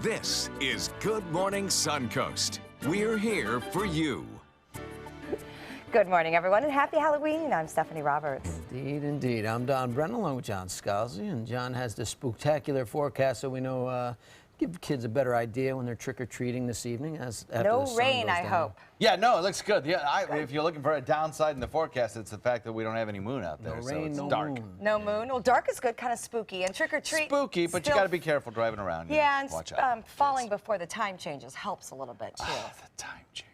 This is Good Morning Suncoast. We're here for you. Good morning, everyone, and happy Halloween. I'm Stephanie Roberts. Indeed, indeed. I'm Don Brennan along with John Scalzi, and John has the spooktacular forecast so we know, give kids a better idea when they're trick-or-treating this evening. After no the sun rain, goes I down. hope. Yeah, no, it looks good. Yeah, if you're looking for a downside in the forecast, it's the fact that we don't have any moon out there, No so rain, it's no dark. moon. No moon. Well, dark is good, kind of spooky, and trick-or-treat. Spooky, but you got to be careful driving around. Yeah, and watch out. falling before the time changes helps a little bit, too. Oh, the time change.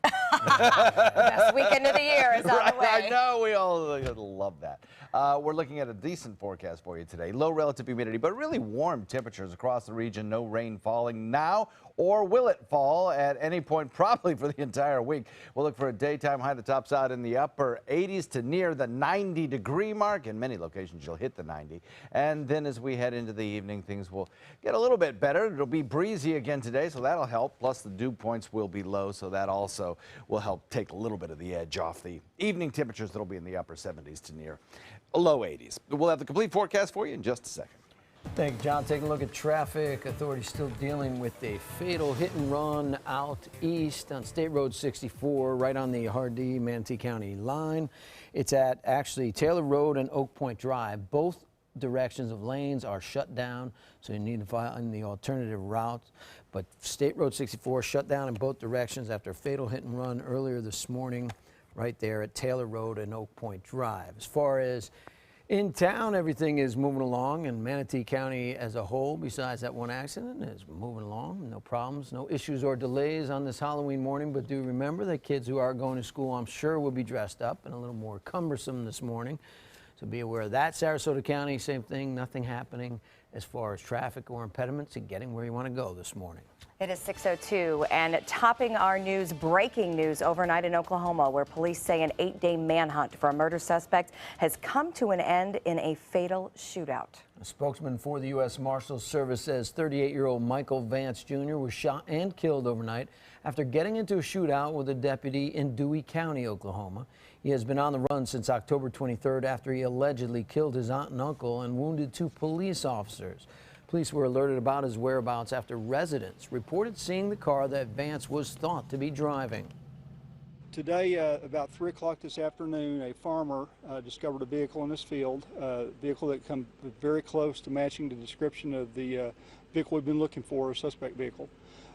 The best weekend of the year is on the way. I know, we all love that. We're looking at a decent forecast for you today. Low relative humidity, but really warm temperatures across the region. No rain falling now, or will it fall at any point, probably for the entire week. We'll look for a daytime high that tops out in the upper 80s to near the 90-degree mark. In many locations, you'll hit the 90. And then as we head into the evening, things will get a little bit better. It'll be breezy again today, so that'll help. Plus, the dew points will be low, so that also will help take a little bit of the edge off the evening temperatures that'll be in the upper 70s to near low 80s. We'll have the complete forecast for you in just a second. Thank you, John. Taking a look at traffic. Authorities still dealing with a fatal hit and run out east on State Road 64, right on the Hardee-Manatee County line. It's at actually Taylor Road and Oak Point Drive. Both directions of lanes are shut down, so you need to find the alternative route. But State Road 64 shut down in both directions after a fatal hit and run earlier this morning, right there at Taylor Road and Oak Point Drive. As far as in town, everything is moving along, and Manatee County as a whole, besides that one accident, is moving along. No problems, no issues or delays on this Halloween morning. But do remember that kids who are going to school, I'm sure, will be dressed up and a little more cumbersome this morning. So be aware of that. Sarasota County, same thing, nothing happening as far as traffic or impediments to getting where you want to go this morning. It is 6:02, and topping our news, breaking news overnight in Oklahoma, where police say an 8-day manhunt for a murder suspect has come to an end in a fatal shootout. A spokesman for the U.S. Marshals Service says 38-year-old Michael Vance Jr. was shot and killed overnight after getting into a shootout with a deputy in Dewey County, Oklahoma. He has been on the run since October 23rd after he allegedly killed his aunt and uncle and wounded 2 police officers. Police were alerted about his whereabouts after residents reported seeing the car that Vance was thought to be driving. Today, about 3 o'clock this afternoon, a farmer discovered a vehicle in his field, a vehicle that come very close to matching the description of the vehicle we've been looking for, a suspect vehicle.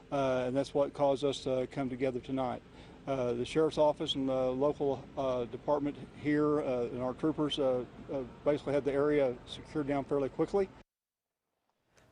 And that's what caused us to come together tonight. The sheriff's office and the local department here and our troopers basically had the area secured down fairly quickly.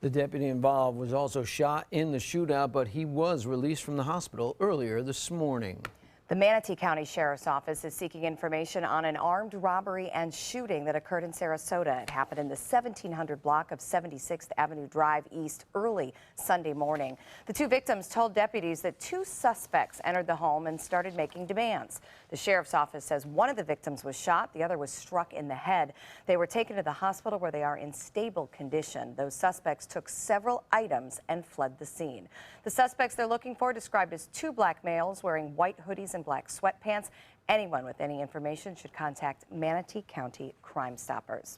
The deputy involved was also shot in the shootout, but he was released from the hospital earlier this morning. The Manatee County Sheriff's Office is seeking information on an armed robbery and shooting that occurred in Sarasota. It happened in the 1700 block of 76th Avenue Drive East early Sunday morning. The 2 victims told deputies that 2 suspects entered the home and started making demands. The Sheriff's Office says one of the victims was shot, the other was struck in the head. They were taken to the hospital where they are in stable condition. Those suspects took several items and fled the scene. The suspects they're looking for described as 2 black males wearing white hoodies and black sweatpants. Anyone with any information should contact Manatee County Crime Stoppers.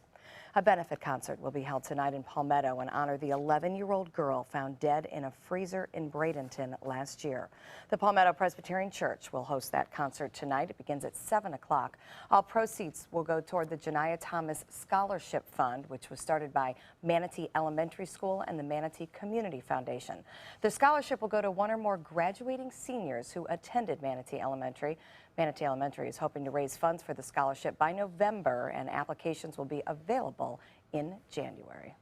A benefit concert will be held tonight in Palmetto and honor the 11-year-old girl found dead in a freezer in Bradenton last year. The Palmetto Presbyterian Church will host that concert tonight. It begins at 7 o'clock. All proceeds will go toward the Janiah Thomas Scholarship Fund, which was started by Manatee Elementary School and the Manatee Community Foundation. The scholarship will go to 1 or more graduating seniors who attended Manatee Elementary. Manatee Elementary is hoping to raise funds for the scholarship by November, and applications will be available in January.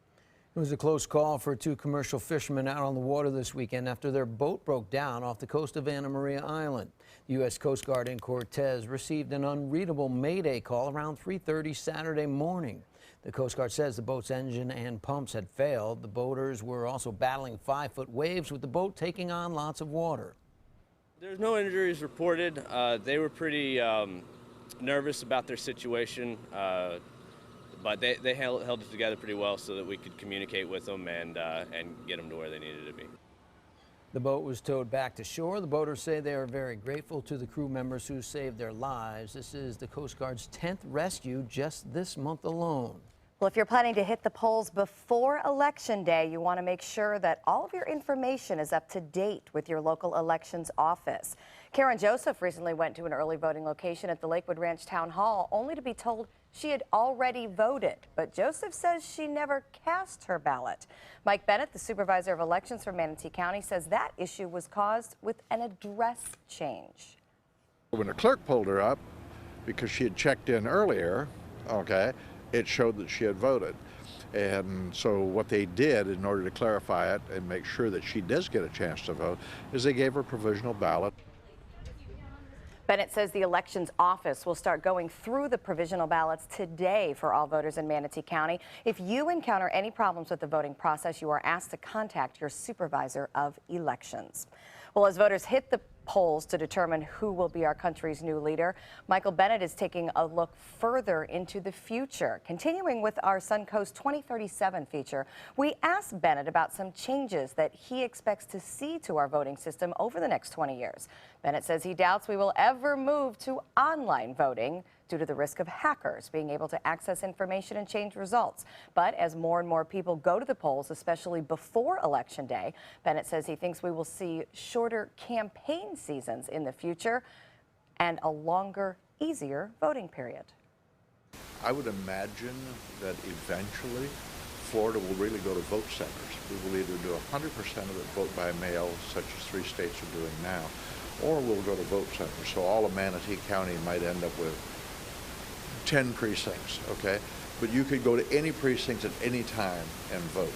It was a close call for 2 commercial fishermen out on the water this weekend after their boat broke down off the coast of Anna Maria Island. The U.S. Coast Guard in Cortez received an unreadable mayday call around 3:30 Saturday morning. The Coast Guard says the boat's engine and pumps had failed. The boaters were also battling 5-foot waves with the boat taking on lots of water. There's no injuries reported. They were pretty nervous about their situation, but they held it together pretty well so that we could communicate with them and get them to where they needed to be. The boat was towed back to shore. The boaters say they are very grateful to the crew members who saved their lives. This is the Coast Guard's 10th rescue just this month alone. Well, if you're planning to hit the polls before Election Day, you want to make sure that all of your information is up to date with your local elections office. Karen Joseph recently went to an early voting location at the Lakewood Ranch Town Hall only to be told she had already voted. But Joseph says she never cast her ballot. Mike Bennett, the supervisor of elections for Manatee County, says that issue was caused with an address change. When the clerk pulled her up, because she had checked in earlier, okay, it showed that she had voted. And so what they did in order to clarify it and make sure that she does get a chance to vote is they gave her a provisional ballot. Bennett says the elections office will start going through the provisional ballots today for all voters in Manatee County. If you encounter any problems with the voting process, you are asked to contact your supervisor of elections. Well, as voters hit the polls to determine who will be our country's new leader, Michael Bennett is taking a look further into the future. Continuing with our Suncoast 2037 feature, we asked Bennett about some changes that he expects to see to our voting system over the next 20 years. Bennett says he doubts we will ever move to online voting due to the risk of hackers being able to access information and change results. But as more and more people go to the polls, especially before Election Day, Bennett says he thinks we will see shorter campaign seasons in the future and a longer, easier voting period. I would imagine that eventually Florida will really go to vote centers. We will either do 100% of it vote by mail, such as 3 states are doing now, or we'll go to vote centers. So all of Manatee County might end up with 10 precincts, okay? But you could go to any precinct at any time and vote.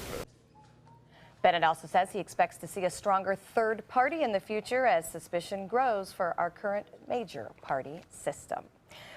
Bennett also says he expects to see a stronger third party in the future as suspicion grows for our current major party system.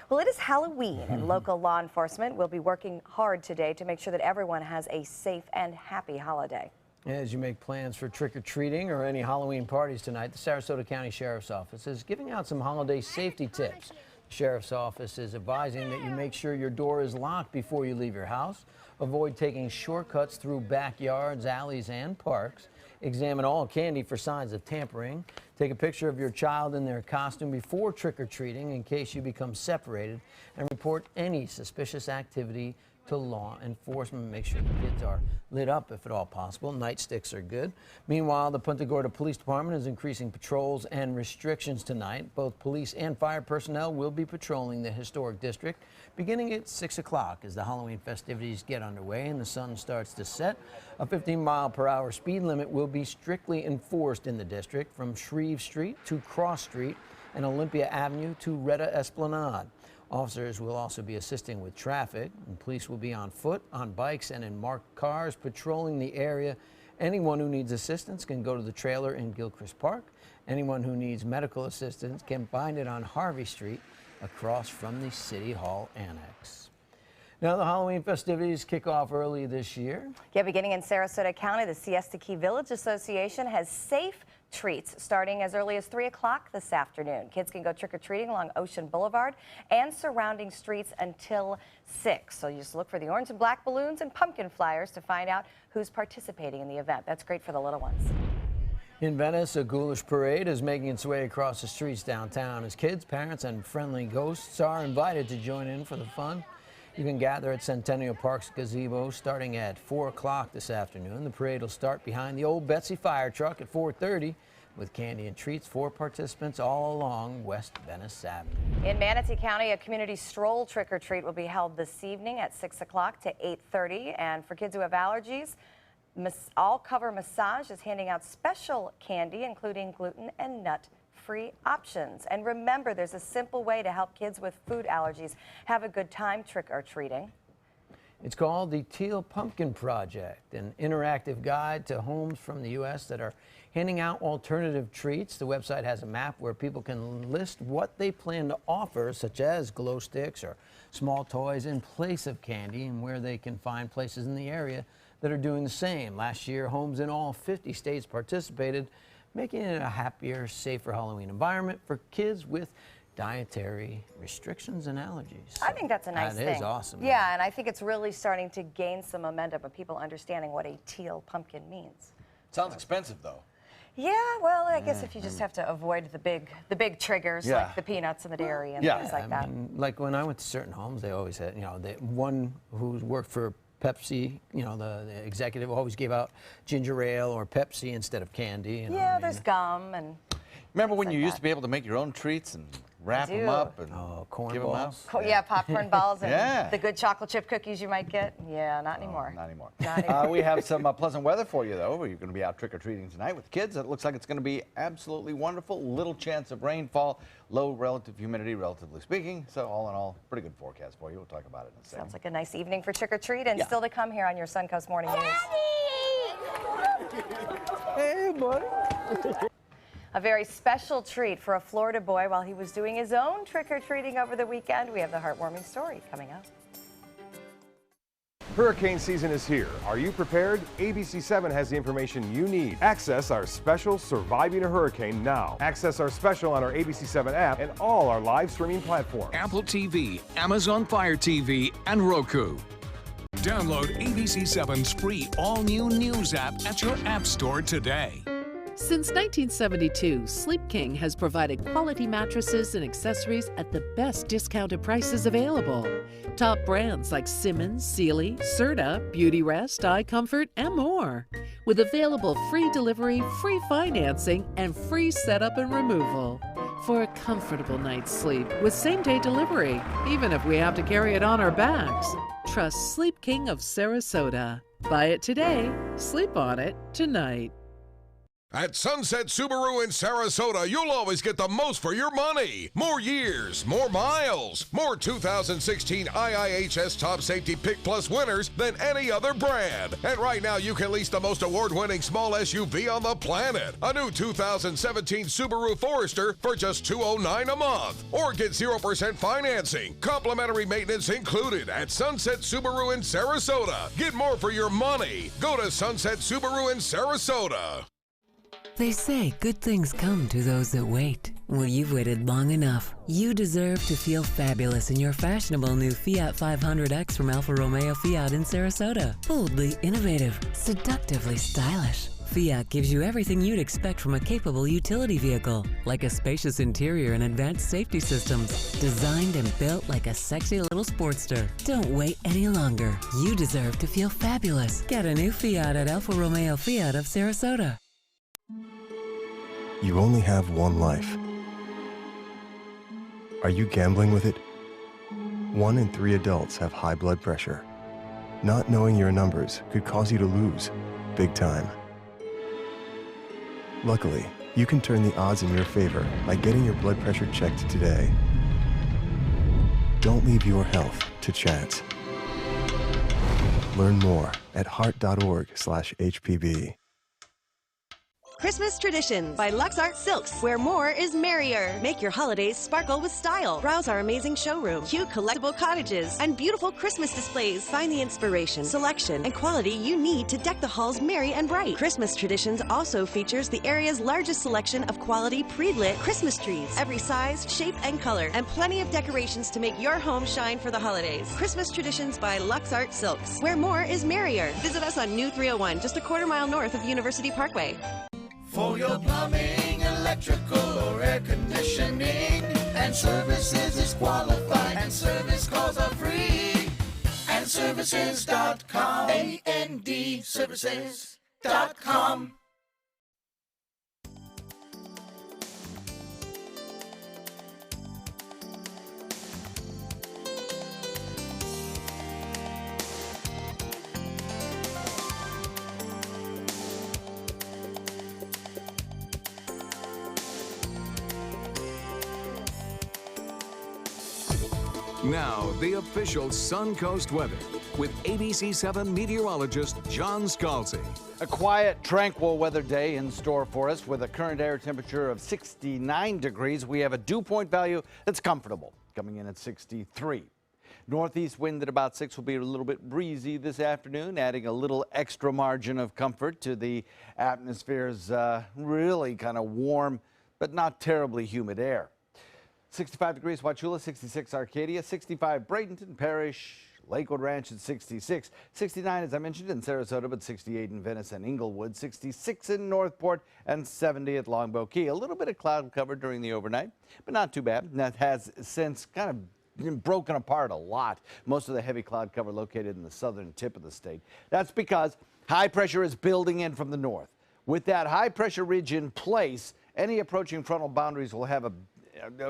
Well, it is Halloween, and local law enforcement will be working hard today to make sure that everyone has a safe and happy holiday. As you make plans for trick-or-treating or any Halloween parties tonight, the Sarasota County Sheriff's Office is giving out some holiday safety tips. The Sheriff's Office is advising that you make sure your door is locked before you leave your house. Avoid taking shortcuts through backyards, alleys, and parks. Examine all candy for signs of tampering. Take a picture of your child in their costume before trick-or-treating in case you become separated. And report any suspicious activity to law enforcement. Make sure the kids are lit up if at all possible. Nightsticks are good. Meanwhile, the Punta Gorda Police Department is increasing patrols and restrictions tonight. Both police and fire personnel will be patrolling the historic district beginning at 6 o'clock as the Halloween festivities get underway and the sun starts to set. A 15-mile-per-hour speed limit will be strictly enforced in the district from Shreve Street to Cross Street and Olympia Avenue to Retta Esplanade. Officers will also be assisting with traffic, and police will be on foot, on bikes, and in marked cars patrolling the area. Anyone who needs assistance can go to the trailer in Gilchrist Park. Anyone who needs medical assistance can find it on Harvey Street across from the City Hall Annex. Now, the Halloween festivities kick off early this year. Yeah, beginning in Sarasota County, the Siesta Key Village Association has safe treats starting as early as 3 o'clock this afternoon. Kids can go trick-or-treating along Ocean Boulevard and surrounding streets until 6. So you just look for the orange and black balloons and pumpkin flyers to find out who's participating in the event. That's great for the little ones. In Venice, a ghoulish parade is making its way across the streets downtown as kids, parents, and friendly ghosts are invited to join in for the fun. You can gather at Centennial Park's gazebo starting at 4 o'clock this afternoon. The parade will start behind the old Betsy fire truck at 4:30 with candy and treats for participants all along West Venice Avenue. In Manatee County, a community stroll trick-or-treat will be held this evening at 6 o'clock to 8:30. And for kids who have allergies, All Cover Massage is handing out special candy, including gluten and nut-free options. And remember, there's a simple way to help kids with food allergies have a good time trick-or-treating. It's called the Teal Pumpkin Project, an interactive guide to homes from the U.S. that are handing out alternative treats. The website has a map where people can list what they plan to offer, such as glow sticks or small toys in place of candy, and where they can find places in the area that are doing the same. Last year, homes in all 50 states participated, making it a happier, safer Halloween environment for kids with dietary restrictions and allergies. I think that's a nice thing. That is awesome. Yeah, and I think it's really starting to gain some momentum of people understanding what a teal pumpkin means. Sounds expensive, though. Yeah, well, I guess if you just have to avoid the big triggers like the peanuts and the dairy and things like that. Like when I went to certain homes, they always had, one who worked for Pepsi, the executive always gave out ginger ale or Pepsi instead of candy. There's gum and. Remember when you used to be able to make your own treats and wrap them up and corn give balls? them out? Yeah, popcorn balls and the good chocolate chip cookies you might get. Yeah, not anymore. Not anymore. Not anymore. We have some pleasant weather for you, though. You're going to be out trick-or-treating tonight with kids. It looks like it's going to be absolutely wonderful. Little chance of rainfall, low relative humidity, relatively speaking. So all in all, pretty good forecast for you. We'll talk about it in a second. Sounds like a nice evening for trick-or-treat and still to come here on your Suncoast Morning News. Hey, buddy. A very special treat for a Florida boy while he was doing his own trick-or-treating over the weekend. We have the heartwarming story coming up. Hurricane season is here. Are you prepared? ABC7 has the information you need. Access our special Surviving a Hurricane now. Access our special on our ABC7 app and all our live streaming platforms. Apple TV, Amazon Fire TV, and Roku. Download ABC7's free all-new news app at your app store today. Since 1972, Sleep King has provided quality mattresses and accessories at the best discounted prices available. Top brands like Simmons, Sealy, Serta, Beautyrest, iComfort, and more. With available free delivery, free financing, and free setup and removal. For a comfortable night's sleep with same-day delivery, even if we have to carry it on our backs. Trust Sleep King of Sarasota. Buy it today, sleep on it tonight. At Sunset Subaru in Sarasota, you'll always get the most for your money. More years, more miles, more 2016 IIHS Top Safety Pick Plus winners than any other brand. And right now, you can lease the most award-winning small SUV on the planet. A new 2017 Subaru Forester for just $209 a month. Or get 0% financing. Complimentary maintenance included at Sunset Subaru in Sarasota. Get more for your money. Go to Sunset Subaru in Sarasota. They say good things come to those that wait. Well, you've waited long enough. You deserve to feel fabulous in your fashionable new Fiat 500X from Alfa Romeo Fiat in Sarasota. Boldly innovative, seductively stylish. Fiat gives you everything you'd expect from a capable utility vehicle, like a spacious interior and advanced safety systems, designed and built like a sexy little sportster. Don't wait any longer. You deserve to feel fabulous. Get a new Fiat at Alfa Romeo Fiat of Sarasota. You only have one life. Are you gambling with it? 1 in 3 adults have high blood pressure. Not knowing your numbers could cause you to lose, big time. Luckily, you can turn the odds in your favor by getting your blood pressure checked today. Don't leave your health to chance. Learn more at heart.org/HPB. Christmas Traditions by Lux Art Silks, where more is merrier. Make your holidays sparkle with style. Browse our amazing showroom, cute collectible cottages, and beautiful Christmas displays. Find the inspiration, selection, and quality you need to deck the halls merry and bright. Christmas Traditions also features the area's largest selection of quality pre-lit Christmas trees, every size, shape, and color, and plenty of decorations to make your home shine for the holidays. Christmas Traditions by Lux Art Silks, where more is merrier. Visit us on New 301, just a quarter-mile north of University Parkway. For your plumbing, electrical, or air conditioning, and services is qualified, and service calls are free. And services.com, A-N-D, services.com. Now, the official Suncoast weather with ABC7 meteorologist John Scalzi. A quiet, tranquil weather day in store for us with a current air temperature of 69 degrees. We have a dew point value that's comfortable, coming in at 63. Northeast wind at about 6 will be a little bit breezy this afternoon, adding a little extra margin of comfort to the atmosphere's really kind of warm but not terribly humid air. 65 degrees Wauchula, 66 Arcadia, 65 Bradenton Parish, Lakewood Ranch at 66. 69, as I mentioned, in Sarasota, but 68 in Venice and Inglewood. 66 in Northport and 70 at Longboat Key. A little bit of cloud cover during the overnight, but not too bad. And that has since kind of been broken apart a lot. Most of the heavy cloud cover located in the southern tip of the state. That's because high pressure is building in from the north. With that high pressure ridge in place, any approaching frontal boundaries will have a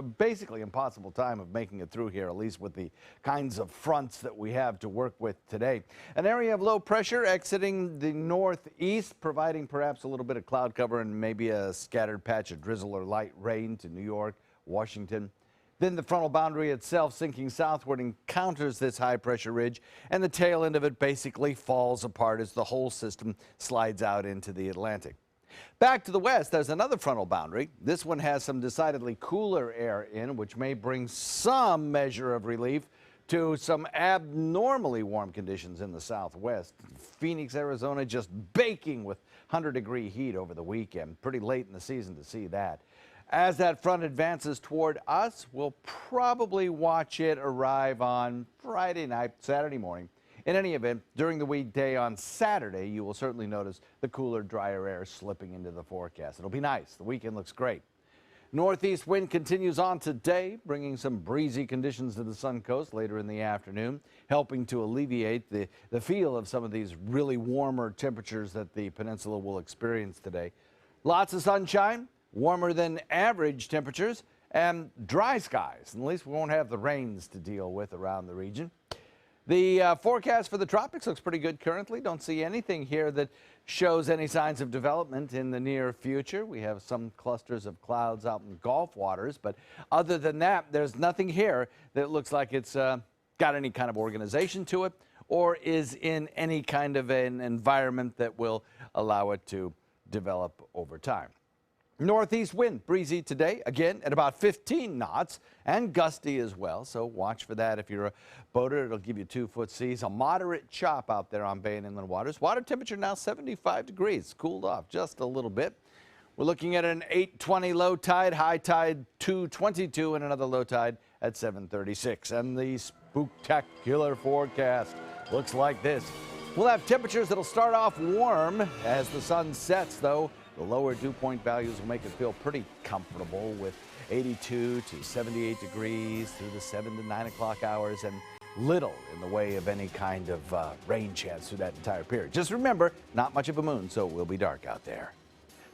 basically impossible time of making it through here, at least with the kinds of fronts that we have to work with today. An area of low pressure exiting the northeast, providing perhaps a little bit of cloud cover and maybe a scattered patch of drizzle or light rain to New York, Washington. Then the frontal boundary itself sinking southward encounters this high pressure ridge, and the tail end of it basically falls apart as the whole system slides out into the Atlantic. Back to the west, there's another frontal boundary. This one has some decidedly cooler air in, which may bring some measure of relief to some abnormally warm conditions in the southwest. Phoenix, Arizona, just baking with 100-degree heat over the weekend. Pretty late in the season to see that. As that front advances toward us, we'll probably watch it arrive on Friday night, Saturday morning. In any event, during the weekday on Saturday, you will certainly notice the cooler, drier air slipping into the forecast. It'll be nice. The weekend looks great. Northeast wind continues on today, bringing some breezy conditions to the Suncoast later in the afternoon, helping to alleviate the feel of some of these really warmer temperatures that the peninsula will experience today. Lots of sunshine, warmer than average temperatures, and dry skies. At least we won't have the rains to deal with around the region. The forecast for the tropics looks pretty good currently. Don't see anything here that shows any signs of development in the near future. We have some clusters of clouds out in Gulf waters, but other than that, there's nothing here that looks like it's got any kind of organization to it or is in any kind of an environment that will allow it to develop over time. Northeast wind, breezy today, again at about 15 knots, and gusty as well, so watch for that if you're a boater. It'll give you 2-foot seas. A moderate chop out there on bay and inland waters. Water temperature now 75 degrees, cooled off just a little bit. We're looking at an 8:20 low tide, high tide 2:22, and another low tide at 7:36. And the spooktacular forecast looks like this. We'll have temperatures that'll start off warm as the sun sets, though. The lower dew point values will make it feel pretty comfortable with 82 to 78 degrees through the 7 to 9 o'clock hours and little in the way of any kind of rain chance through that entire period. Just remember, not much of a moon, so it will be dark out there.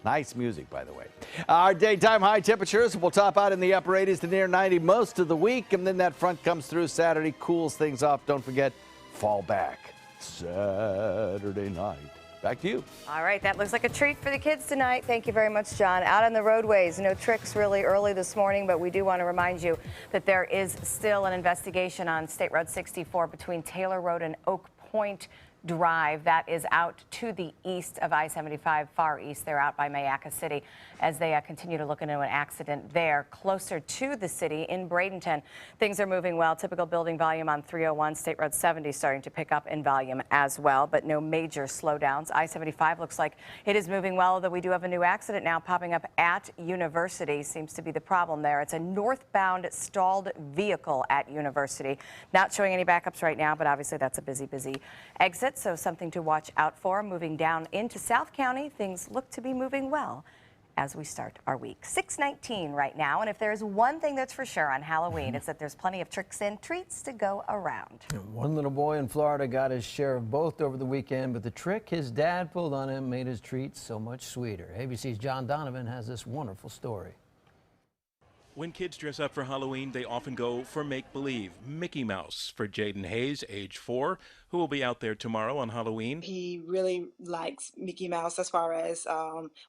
Nice music, by the way. Our daytime high temperatures will top out in the upper 80s to near 90 most of the week, and then that front comes through Saturday, cools things off. Don't forget, fall back Saturday night. Back to you. All right, that looks like a treat for the kids tonight. Thank you very much, John. Out on the roadways, no tricks really early this morning, but we do want to remind you that there is still an investigation on State Road 64 between Taylor Road and Oak Point Drive. That is out to the east of I-75, far east. They're out by Mayaca City as they continue to look into an accident there. Closer to the city in Bradenton, things are moving well. Typical building volume on 301, State Road 70 starting to pick up in volume as well, but no major slowdowns. I-75 looks like it is moving well, though we do have a new accident now popping up at University. Seems to be the problem there. It's a northbound stalled vehicle at University. Not showing any backups right now, but obviously that's a busy exit. So something to watch out for. Moving down into South County, things look to be moving well as we start our week. 6:19 right now, and if there's one thing that's for sure on Halloween, it's that there's plenty of tricks and treats to go around. One little boy in Florida got his share of both over the weekend, but the trick his dad pulled on him made his treats so much sweeter. ABC's John Donovan has this wonderful story. When kids dress up for Halloween, they often go for make-believe. Mickey Mouse for Jaden Hayes, age 4, who will be out there tomorrow on Halloween. He really likes Mickey Mouse as far as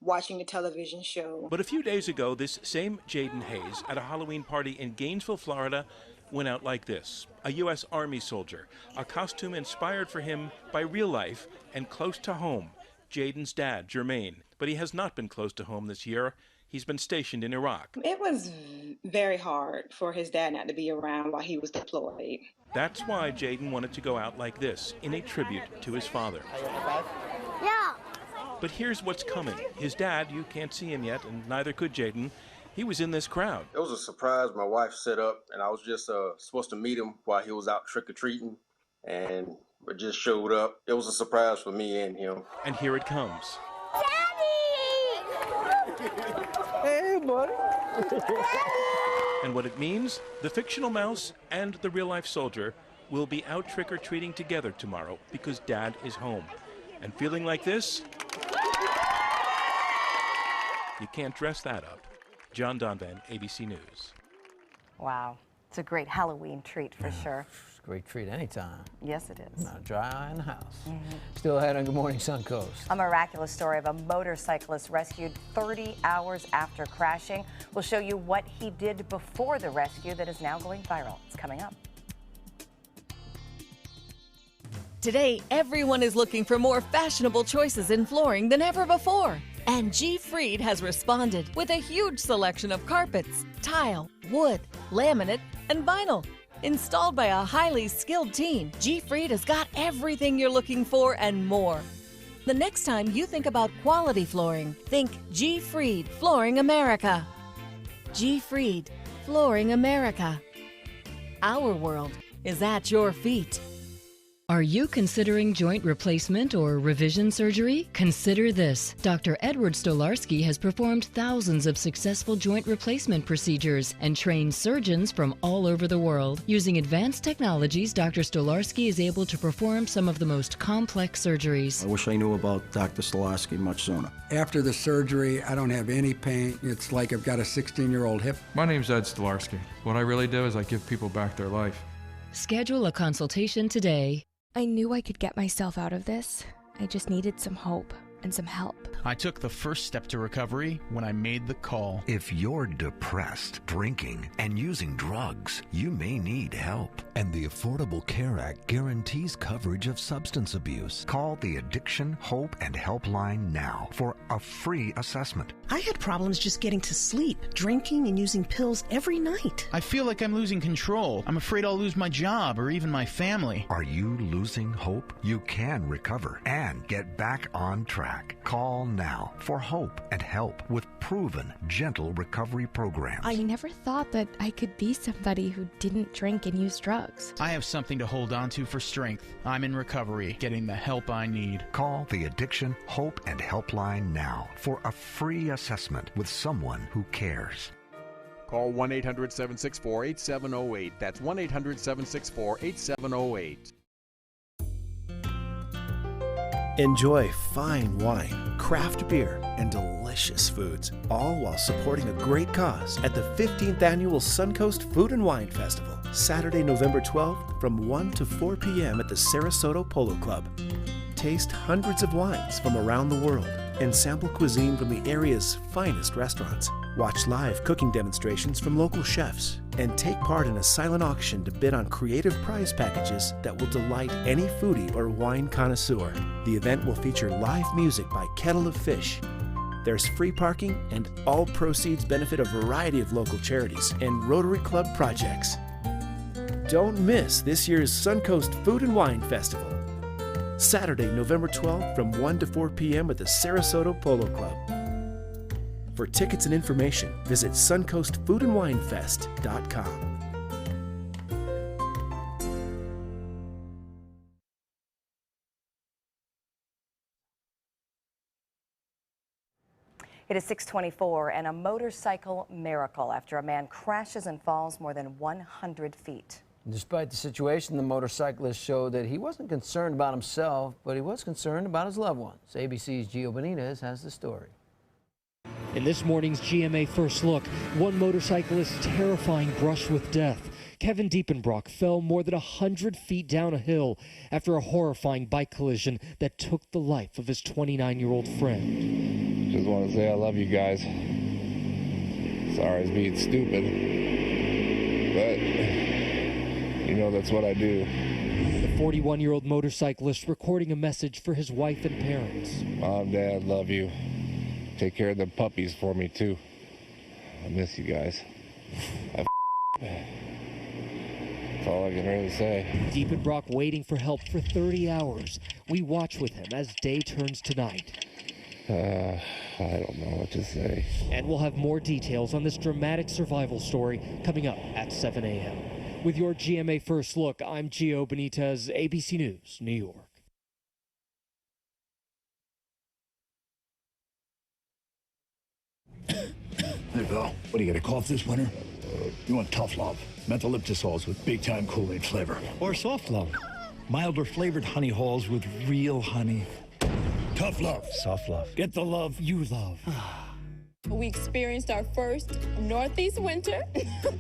watching a television show. But a few days ago, this same Jaden Hayes at a Halloween party in Gainesville, Florida, went out like this. A U.S. Army soldier, a costume inspired for him by real life and close to home. Jaden's dad, Jermaine. But he has not been close to home this year. He's been stationed in Iraq. It was very hard for his dad not to be around while he was deployed. That's why Jaden wanted to go out like this, in a tribute to his father. Yeah. But here's what's coming. His dad, you can't see him yet, and neither could Jaden. He was in this crowd. It was a surprise my wife set up, and I was just supposed to meet him while he was out trick-or-treating. and it just showed up. It was a surprise for me and him. And here it comes. Hey, buddy. And what it means, the fictional mouse and the real-life soldier will be out trick-or-treating together tomorrow because Dad is home. And feeling like this, you can't dress that up. John Donvan, ABC News. Wow. It's a great Halloween treat for sure. It's a great treat anytime. Yes, it is. Not dry in the house. Still ahead on Good Morning Suncoast. A miraculous story of a motorcyclist rescued 30 hours after crashing. We'll show you what he did before the rescue that is now going viral. It's coming up. Today, everyone is looking for more fashionable choices in flooring than ever before. And G. Fried has responded with a huge selection of carpets, tile, wood, laminate, and vinyl. Installed by a highly skilled team, G. Fried has got everything you're looking for and more. The next time you think about quality flooring, think G. Fried Flooring America. G. Fried Flooring America. Our world is at your feet. Are you considering joint replacement or revision surgery? Consider this. Dr. Edward Stolarski has performed thousands of successful joint replacement procedures and trained surgeons from all over the world. Using advanced technologies, Dr. Stolarski is able to perform some of the most complex surgeries. I wish I knew about Dr. Stolarski much sooner. After the surgery, I don't have any pain. It's like I've got a 16-year-old hip. My name's Ed Stolarski. What I really do is I give people back their life. Schedule a consultation today. I knew I could get myself out of this. I just needed some hope and some help. I took the first step to recovery when I made the call. If you're depressed, drinking, and using drugs, you may need help. And the Affordable Care Act guarantees coverage of substance abuse. Call the Addiction, Hope, and Helpline now for a free assessment. I had problems just getting to sleep, drinking and using pills every night. I feel like I'm losing control. I'm afraid I'll lose my job or even my family. Are you losing hope? You can recover and get back on track. Call now for hope and help with proven, gentle recovery programs. I never thought that I could be somebody who didn't drink and use drugs. I have something to hold on to for strength. I'm in recovery, getting the help I need. Call the Addiction, Hope, and Helpline now for a free assessment with someone who cares. Call 1-800-764-8708. That's 1-800-764-8708. Enjoy fine wine, craft beer, and delicious foods, all while supporting a great cause at the 15th Annual Suncoast Food and Wine Festival, Saturday, November 12th from 1 to 4 p.m. at the Sarasota Polo Club. Taste hundreds of wines from around the world and sample cuisine from the area's finest restaurants. Watch live cooking demonstrations from local chefs and take part in a silent auction to bid on creative prize packages that will delight any foodie or wine connoisseur. The event will feature live music by Kettle of Fish. There's free parking, and all proceeds benefit a variety of local charities and Rotary Club projects. Don't miss this year's Suncoast Food and Wine Festival, Saturday, November 12th from 1 to 4 p.m. at the Sarasota Polo Club. For tickets and information, visit suncoastfoodandwinefest.com. It is 6:24 and a motorcycle miracle after a man crashes and falls more than 100 feet. Despite the situation, the motorcyclist showed that he wasn't concerned about himself, but he was concerned about his loved ones. ABC's Gio Benitez has the story. In this morning's GMA First Look, one motorcyclist's terrifying brush with death. Kevin Diepenbrock fell more than 100 feet down a hill after a horrifying bike collision that took the life of his 29-year-old friend. Just want to say I love you guys. Sorry it's being stupid, but you know that's what I do. The 41-year-old motorcyclist recording a message for his wife and parents. Mom, Dad, love you. Take care of the puppies for me, too. I miss you guys. That's all I can really say. Diepenbrock waiting for help for 30 hours. We watch with him as day turns to night. I don't know what to say. And we'll have more details on this dramatic survival story coming up at 7 a.m. With your GMA First Look, I'm Gio Benitez, ABC News, New York. Hey, Bill, what do you got, a cough this winter? You want tough love, mentholyptisols with big-time Kool-Aid flavor. Or soft love, milder flavored honey holes with real honey. Tough love. Soft love. Get the love you love. We experienced our first Northeast winter.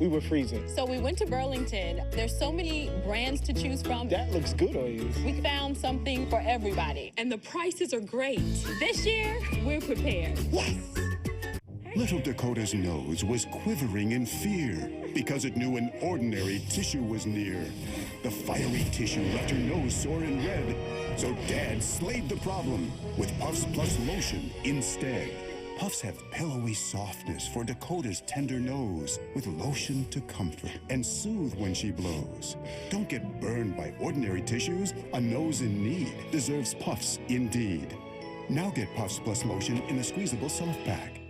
We were freezing. So we went to Burlington. There's so many brands to choose from. That looks good on you. We found something for everybody. And the prices are great. This year, we're prepared. Yes! Little Dakota's nose was quivering in fear because it knew an ordinary tissue was near. The fiery tissue left her nose sore and red, so Dad slayed the problem with Puffs Plus Lotion instead. Puffs have pillowy softness for Dakota's tender nose, with lotion to comfort and soothe when she blows. Don't get burned by ordinary tissues. A nose in need deserves Puffs indeed. Now get Puffs Plus Lotion in a squeezable soft pack.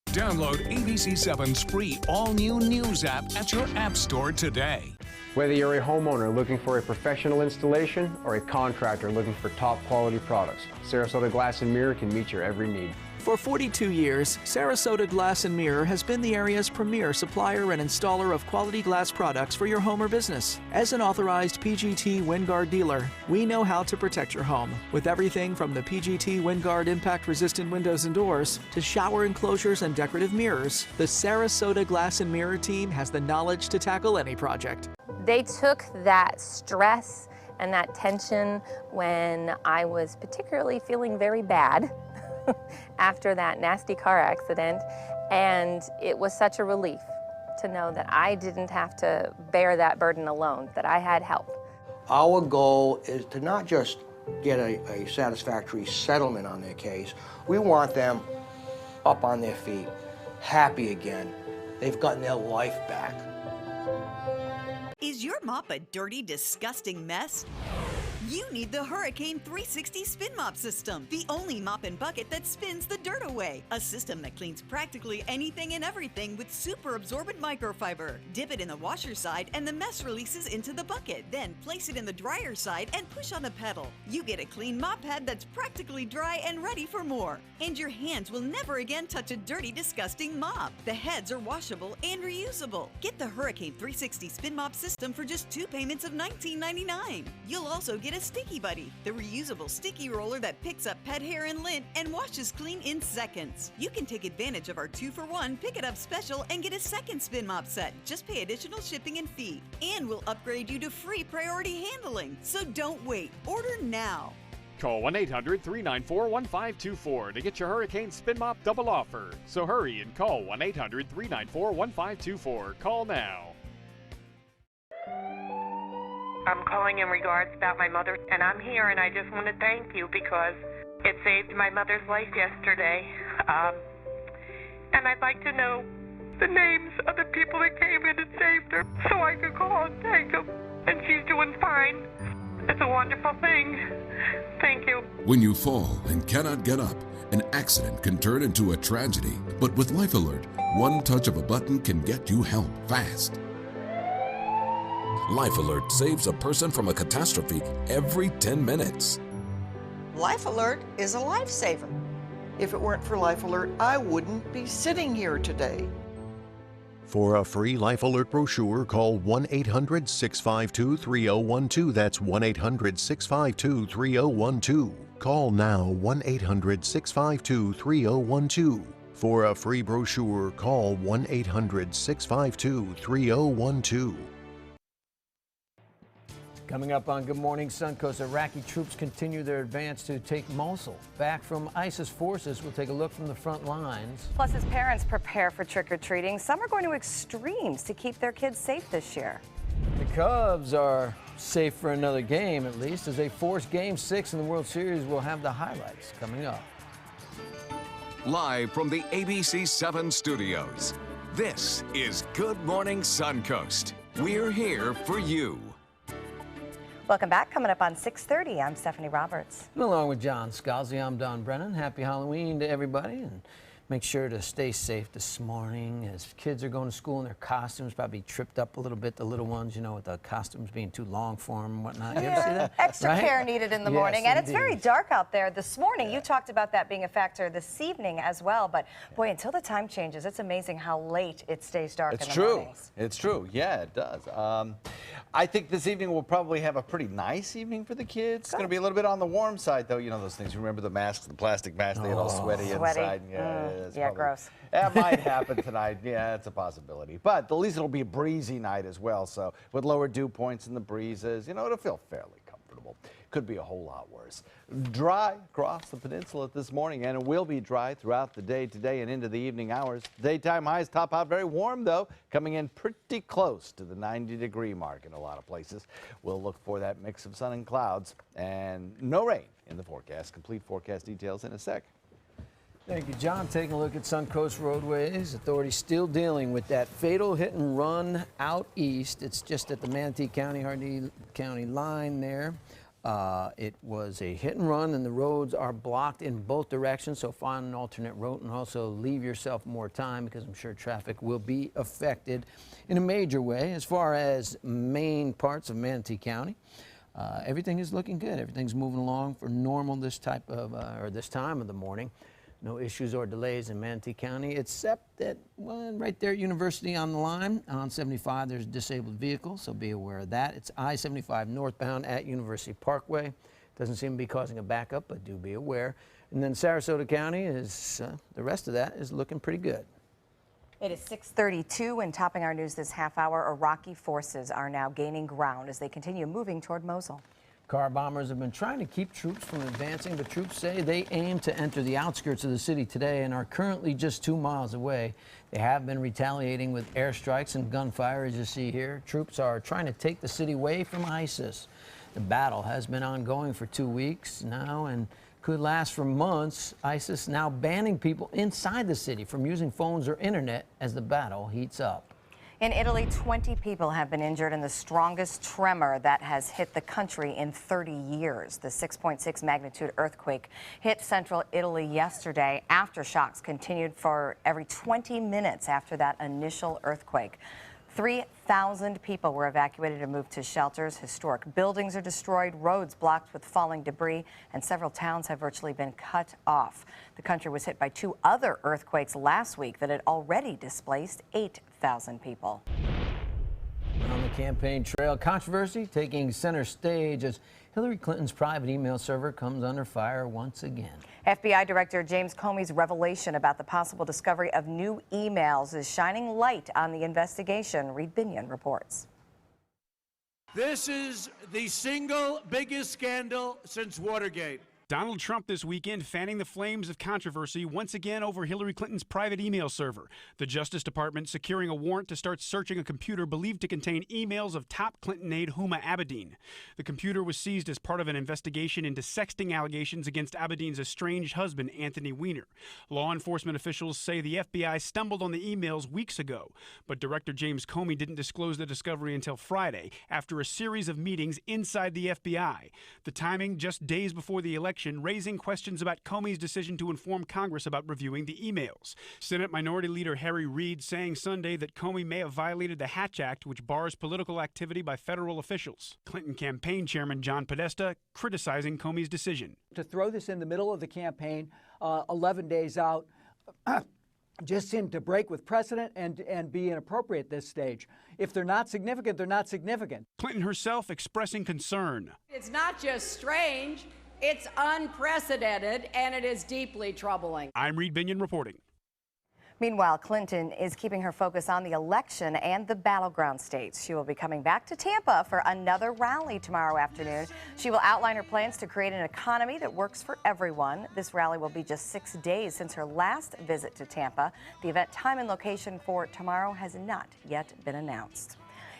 Download ABC7's free all-new news app at your app store today. Whether you're a homeowner looking for a professional installation or a contractor looking for top quality products, Sarasota Glass and Mirror can meet your every need. For 42 years, Sarasota Glass and Mirror has been the area's premier supplier and installer of quality glass products for your home or business. As an authorized PGT WindGuard dealer, we know how to protect your home with everything from the PGT WindGuard impact-resistant windows and doors to shower enclosures and decorative mirrors. The Sarasota Glass and Mirror team has the knowledge to tackle any project. They took that stress and that tension when I was particularly feeling very bad after that nasty car accident, and it was such a relief to know that I didn't have to bear that burden alone, that I had help. Our goal is to not just get a satisfactory settlement on their case. We want them up on their feet, happy again. They've gotten their life back. Is your mop a dirty, disgusting mess? You need the Hurricane 360 Spin Mop System, the only mop and bucket that spins the dirt away. A system that cleans practically anything and everything with super absorbent microfiber. Dip it in the washer side and the mess releases into the bucket. Then place it in the dryer side and push on the pedal. You get a clean mop pad that's practically dry and ready for more. And your hands will never again touch a dirty, disgusting mop. The heads are washable and reusable. Get the Hurricane 360 Spin Mop System for just 2 payments of $19.99. You'll also get a Sticky Buddy, the reusable sticky roller that picks up pet hair and lint and washes clean in seconds. You can take advantage of our 2-for-1 Pick It Up special and get a second spin mop set. Just pay additional shipping and fee. And we'll upgrade you to free priority handling. So don't wait. Order now. Call 1-800-394-1524 to get your Hurricane Spin Mop double offer. So hurry and call 1-800-394-1524. Call now. I'm calling in regards about my mother, and I'm here, and I just want to thank you because it saved my mother's life yesterday. And I'd like to know the names of the people that came in and saved her so I could call and thank them. And she's doing fine. It's a wonderful thing. Thank you. When you fall and cannot get up, an accident can turn into a tragedy. But with Life Alert, one touch of a button can get you help fast. Life Alert saves a person from a catastrophe every 10 minutes. Life Alert is a lifesaver. If it weren't for Life Alert, I wouldn't be sitting here today. For a free Life Alert brochure, call 1-800-652-3012. That's 1-800-652-3012. Call now, 1-800-652-3012. For a free brochure, call 1-800-652-3012. Coming up on Good Morning Suncoast, Iraqi troops continue their advance to take Mosul. Back from ISIS forces, we'll take a look from the front lines. Plus, as parents prepare for trick-or-treating, some are going to extremes to keep their kids safe this year. The Cubs are safe for another game, at least, as they force Game 6 in the World Series. We'll have the highlights coming up. Live from the ABC7 studios, this is Good Morning Suncoast. We're here for you. Welcome back. Coming up on 6:30, I'm Stephanie Roberts. And along with John Scalzi, I'm Don Brennan. Happy Halloween to everybody. And Make sure to stay safe this morning as kids are going to school in their costumes, probably tripped up a little bit, the little ones, you know, with the costumes being too long for them and whatnot. You ever see that? Extra Right? care needed in the morning. Yes, And it's very indeed. dark out there this morning. You talked about that being a factor this evening as well. But boy, until the time changes, it's amazing how late it stays dark in the mornings. It's true. Yeah, it does. I think this evening we'll probably have a pretty nice evening for the kids. It's going to be a little bit on the warm side, though. You know those things. Remember the masks, the plastic masks? They get all sweaty inside. Yeah, gross. That might happen tonight. Yeah, it's a possibility. But at least it'll be a breezy night as well. So with lower dew points and the breezes, you know, it'll feel fairly comfortable. Could be a whole lot worse. Dry across the peninsula this morning, and it will be dry throughout the day today and into the evening hours. Daytime highs top out very warm, though, coming in pretty close to the 90-degree mark in a lot of places. We'll look for that mix of sun and clouds, and no rain in the forecast. Complete forecast details in a sec. Thank you, John. Taking a look at Suncoast roadways. Authorities still dealing with that fatal hit and run out east. It's just at the Manatee County, Hardee County line there. It was a hit and run, and the roads are blocked in both directions, so find an alternate route and also leave yourself more time because I'm sure traffic will be affected in a major way. As far as main parts of Manatee County, everything is looking good. Everything's moving along for normal this type of or this time of the morning. No issues or delays in Manatee County, except that, well, right there at University on the line, on 75, there's a disabled vehicle, so be aware of that. It's I-75 northbound at University Parkway. Doesn't seem to be causing a backup, but do be aware. And then Sarasota County is, the rest of that is looking pretty good. It is 6:32, and topping our news this half hour, Iraqi forces are now gaining ground as they continue moving toward Mosul. Car bombers have been trying to keep troops from advancing, but troops say they aim to enter the outskirts of the city today and are currently just 2 miles away. They have been retaliating with airstrikes and gunfire, as you see here. Troops are trying to take the city away from ISIS. The battle has been ongoing for 2 weeks now and could last for months. ISIS now banning people inside the city from using phones or internet as the battle heats up. In Italy, 20 people have been injured in the strongest tremor that has hit the country in 30 years. The 6.6 magnitude earthquake hit central Italy yesterday. Aftershocks continued for every 20 minutes after that initial earthquake. 3,000 people were evacuated and moved to shelters. Historic buildings are destroyed, roads blocked with falling debris, and several towns have virtually been cut off. The country was hit by 2 other earthquakes last week that had already displaced 8,000 people. On the campaign trail, controversy taking center stage as Hillary Clinton's private email server comes under fire once again. FBI Director James Comey's revelation about the possible discovery of new emails is shining light on the investigation. Reed Binion reports. This is the single biggest scandal since Watergate. Donald Trump this weekend fanning the flames of controversy once again over Hillary Clinton's private email server. The Justice Department securing a warrant to start searching a computer believed to contain emails of top Clinton aide Huma Abedin. The computer was seized as part of an investigation into sexting allegations against Abedin's estranged husband, Anthony Weiner. Law enforcement officials say the FBI stumbled on the emails weeks ago, but Director James Comey didn't disclose the discovery until Friday after a series of meetings inside the FBI. The timing just days before the election, raising questions about Comey's decision to inform Congress about reviewing the emails. Senate Minority Leader Harry Reid saying Sunday that Comey may have violated the Hatch Act, which bars political activity by federal officials. Clinton campaign chairman John Podesta criticizing Comey's decision. To throw this in the middle of the campaign, 11 days out, just seemed to break with precedent and be inappropriate at this stage. If they're not significant, they're not significant. Clinton herself expressing concern. It's not just strange. It's unprecedented, and it is deeply troubling. I'm Reed Binion reporting. Meanwhile, Clinton is keeping her focus on the election and the battleground states. She will be coming back to Tampa for another rally tomorrow afternoon. She will outline her plans to create an economy that works for everyone. This rally will be just 6 days since her last visit to Tampa. The event time and location for tomorrow has not yet been announced.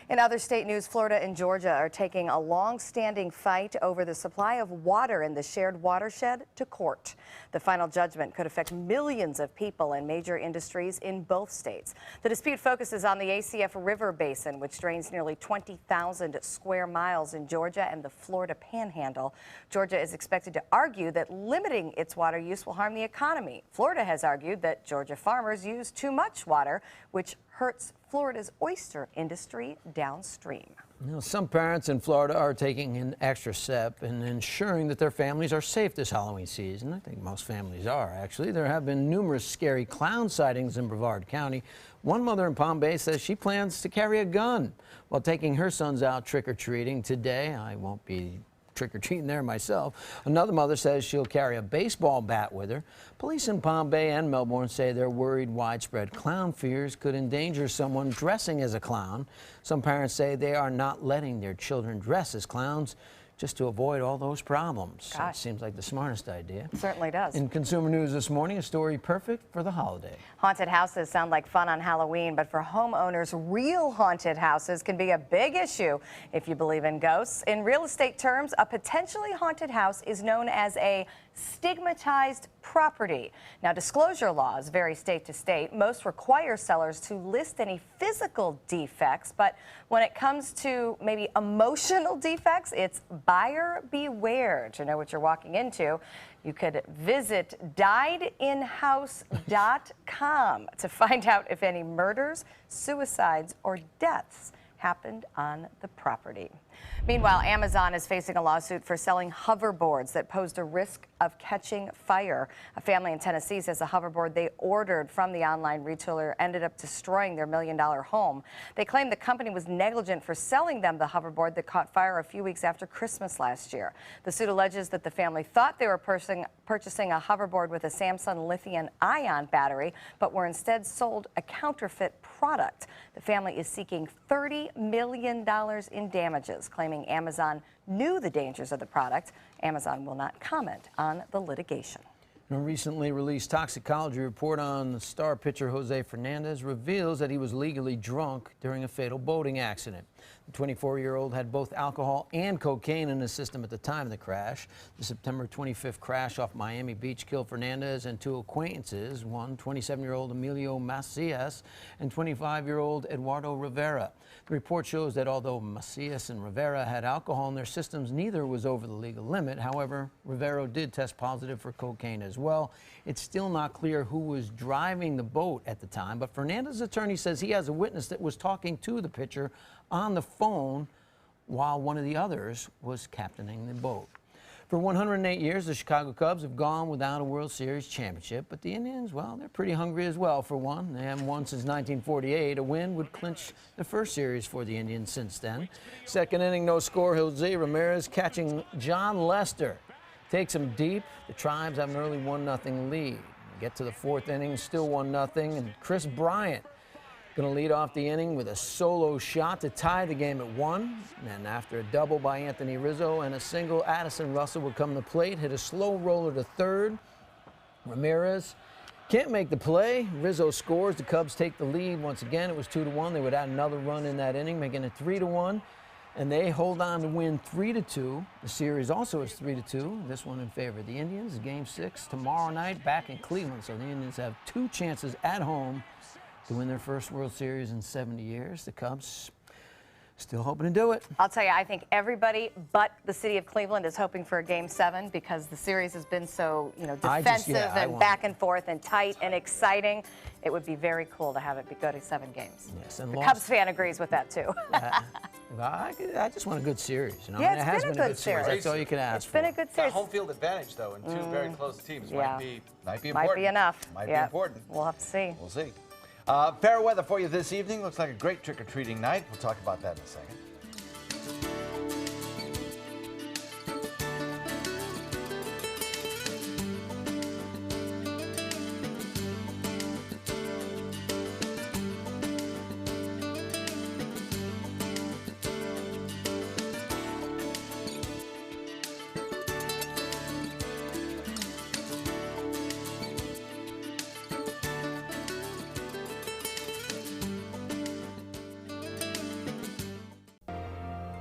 In other state news, Florida and Georgia are taking a long-standing fight over the supply of water in the shared watershed to court. The final judgment could affect millions of people and major industries in both states. The dispute focuses on the ACF River Basin, which drains nearly 20,000 square miles in Georgia and the Florida Panhandle. Georgia is expected to argue that limiting its water use will harm the economy. Florida has argued that Georgia farmers use too much water, which hurts Florida's oyster industry downstream. Now, some parents in Florida are taking an extra step in ensuring that their families are safe this Halloween season. I think most families are, actually. There have been numerous scary clown sightings in Brevard County. One mother in Palm Bay says she plans to carry a gun while taking her sons out trick-or-treating today. I won't be trick-or-treating there myself. Another mother says she'll carry a baseball bat with her. Police in Palm Bay and Melbourne say they're worried widespread clown fears could endanger someone dressing as a clown. Some parents say they are not letting their children dress as clowns just to avoid all those problems. It seems like the smartest idea. It certainly does. In Consumer News this morning, a story perfect for the holiday. Haunted houses sound like fun on Halloween, but for homeowners, real haunted houses can be a big issue if you believe in ghosts. In real estate terms, a potentially haunted house is known as a stigmatized property. Now, disclosure laws vary state to state. Most require sellers to list any physical defects, but when it comes to maybe emotional defects, it's buyer beware. To know what you're walking into, you could visit diedinhouse.com to find out if any murders, suicides, or deaths happened on the property. Meanwhile, Amazon is facing a lawsuit for selling hoverboards that posed a risk of catching fire. A family in Tennessee says a hoverboard they ordered from the online retailer ended up destroying their $1 million home. They claim the company was negligent for selling them the hoverboard that caught fire a few weeks after Christmas last year. The suit alleges that the family thought they were purchasing a hoverboard with a Samsung lithium-ion battery, but were instead sold a counterfeit product. The family is seeking $30 million in damages, claiming Amazon knew the dangers of the product. Amazon will not comment on the litigation. A recently released toxicology report on the star pitcher Jose Fernandez reveals that he was legally drunk during a fatal boating accident. The 24-year-old had both alcohol and cocaine in his system at the time of the crash. The September 25th crash off Miami Beach killed Fernandez and two acquaintances, one 27-year-old Emilio Macias and 25-year-old Eduardo Rivera. The report shows that although Macias and Rivera had alcohol in their systems, neither was over the legal limit. However, Rivera did test positive for cocaine as well. It's still not clear who was driving the boat at the time, but Fernandez's attorney says he has a witness that was talking to the pitcher on the phone while one of the others was captaining the boat. For 108 years, the Chicago Cubs have gone without a World Series championship, but the Indians, well, they're pretty hungry as well for one. They haven't won since 1948. A win would clinch the first series for the Indians since then. Second inning, no score. Jose Ramirez catching John Lester. Takes him deep. The Tribes have an early 1-0 lead. Get to the fourth inning, still 1-0, and Chris Bryant going to lead off the inning with a solo shot to tie the game at 1. And after a double by Anthony Rizzo and a single, Addison Russell would come to the plate, hit a slow roller to third. Ramirez can't make the play. Rizzo scores. The Cubs take the lead once again. It was 2-1. They would add another run in that inning, making it 3-1. And they hold on to win 3-2. The series also is 3-2. This one in favor of the Indians. Game 6 tomorrow night back in Cleveland. So the Indians have 2 chances at home to win their first World Series in 70 years. The Cubs still hoping to do it. I'll tell you, I think everybody but the city of Cleveland is hoping for a Game 7 because the series has been so, defensive and back and forth and tight and exciting. It would be very cool to have it go to 7 games. Yes, and the Cubs fan agrees with that too. I just want a good series. Yeah, it has been a good series. That's all you can ask for. It's been a good series. The home field advantage, though, and two very close teams might be important. Might be enough. Might be important. We'll have to see. We'll see. Fair weather for you this evening. Looks like a great trick-or-treating night. We'll talk about that in a second.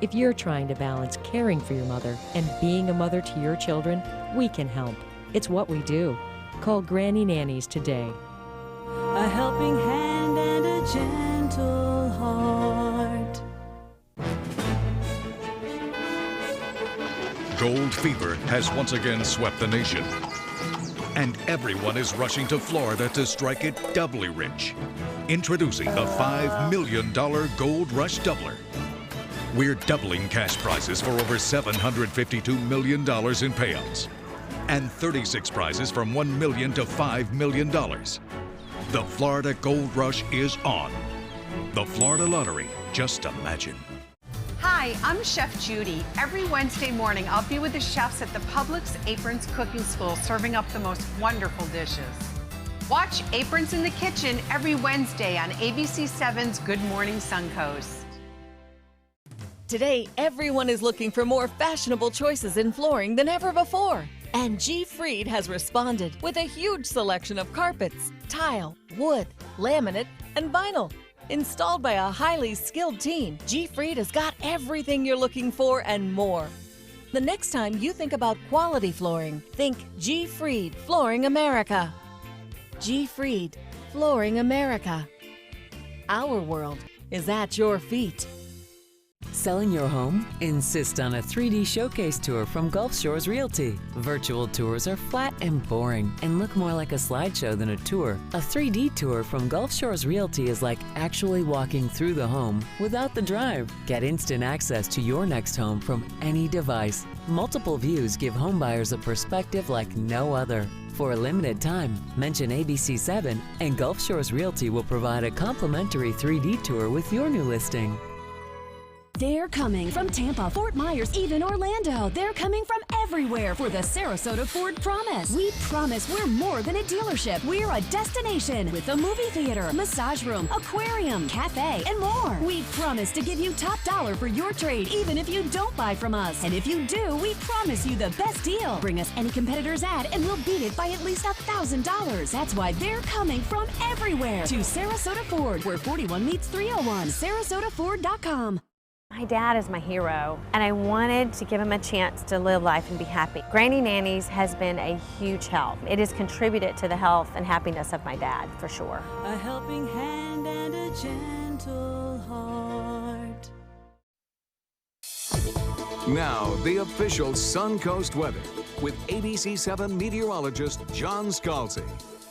If you're trying to balance caring for your mother and being a mother to your children, we can help. It's what we do. Call Granny Nannies today. A helping hand and a gentle heart. Gold fever has once again swept the nation. And everyone is rushing to Florida to strike it doubly rich. Introducing the $5 million Gold Rush Doubler. We're doubling cash prizes for over $752 million in payouts. And 36 prizes from $1 million to $5 million. The Florida Gold Rush is on. The Florida Lottery, just imagine. Hi, I'm Chef Judy. Every Wednesday morning, I'll be with the chefs at the Publix Aprons Cooking School serving up the most wonderful dishes. Watch Aprons in the Kitchen every Wednesday on ABC7's Good Morning Suncoast. Today, everyone is looking for more fashionable choices in flooring than ever before. And G. Fried has responded with a huge selection of carpets, tile, wood, laminate, and vinyl. Installed by a highly skilled team, G. Fried has got everything you're looking for and more. The next time you think about quality flooring, think G. Fried Flooring America. G. Fried Flooring America. Our world is at your feet. Selling your home? Insist on a 3D showcase tour from Gulf Shores Realty. Virtual tours are flat and boring and look more like a slideshow than a tour. A 3D tour from Gulf Shores Realty is like actually walking through the home without the drive. Get instant access to your next home from any device. Multiple views give homebuyers a perspective like no other. For a limited time, mention ABC7 and Gulf Shores Realty will provide a complimentary 3D tour with your new listing. They're coming from Tampa, Fort Myers, even Orlando. They're coming from everywhere for the Sarasota Ford Promise. We promise we're more than a dealership. We're a destination with a movie theater, massage room, aquarium, cafe, and more. We promise to give you top dollar for your trade, even if you don't buy from us. And if you do, we promise you the best deal. Bring us any competitor's ad and we'll beat it by at least $1,000. That's why they're coming from everywhere to Sarasota Ford, where 41 meets 301. SarasotaFord.com. My dad is my hero, and I wanted to give him a chance to live life and be happy. Granny Nannies has been a huge help. It has contributed to the health and happiness of my dad, for sure. A helping hand and a gentle heart. Now, the official Suncoast weather with ABC7 meteorologist John Scalzi.